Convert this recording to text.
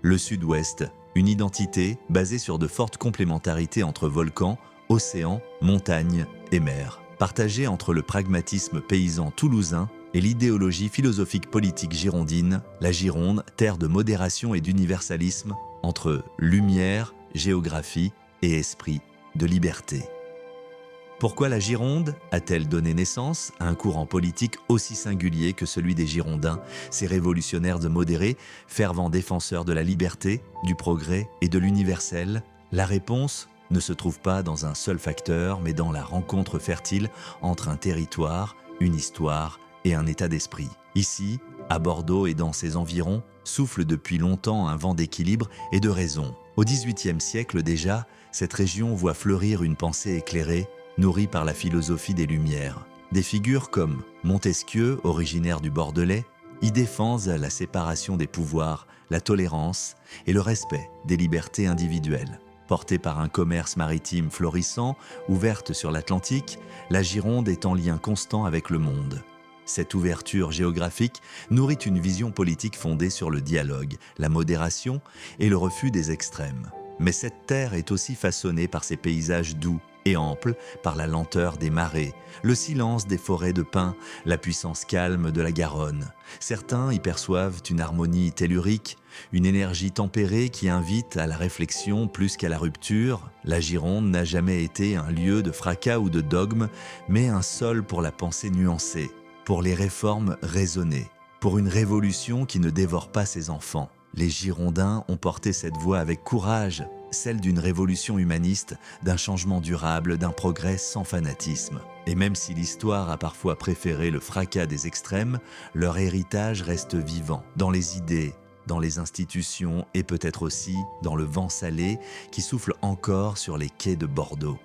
Le Sud-Ouest, une identité basée sur de fortes complémentarités entre volcans, océans, montagnes et mers, partagée entre le pragmatisme paysan toulousain et l'idéologie philosophique politique girondine, la Gironde, terre de modération et d'universalisme, entre lumière, géographie et esprit de liberté. Pourquoi la Gironde a-t-elle donné naissance à un courant politique aussi singulier que celui des Girondins, ces révolutionnaires de modérés, fervents défenseurs de la liberté, du progrès et de l'universel? La réponse ne se trouve pas dans un seul facteur, mais dans la rencontre fertile entre un territoire, une histoire et un état d'esprit. Ici, à Bordeaux et dans ses environs, souffle depuis longtemps un vent d'équilibre et de raison. Au XVIIIe siècle déjà, cette région voit fleurir une pensée éclairée, nourrie par la philosophie des Lumières. Des figures comme Montesquieu, originaire du Bordelais, y défendent la séparation des pouvoirs, la tolérance et le respect des libertés individuelles. Portée par un commerce maritime florissant, ouverte sur l'Atlantique, la Gironde est en lien constant avec le monde. Cette ouverture géographique nourrit une vision politique fondée sur le dialogue, la modération et le refus des extrêmes. Mais cette terre est aussi façonnée par ses paysages doux et amples, par la lenteur des marées, le silence des forêts de pins, la puissance calme de la Garonne. Certains y perçoivent une harmonie tellurique, une énergie tempérée qui invite à la réflexion plus qu'à la rupture. La Gironde n'a jamais été un lieu de fracas ou de dogme, mais un sol pour la pensée nuancée, pour les réformes raisonnées, pour une révolution qui ne dévore pas ses enfants. Les Girondins ont porté cette voix avec courage, celle d'une révolution humaniste, d'un changement durable, d'un progrès sans fanatisme. Et même si l'histoire a parfois préféré le fracas des extrêmes, leur héritage reste vivant, dans les idées, dans les institutions et peut-être aussi dans le vent salé qui souffle encore sur les quais de Bordeaux.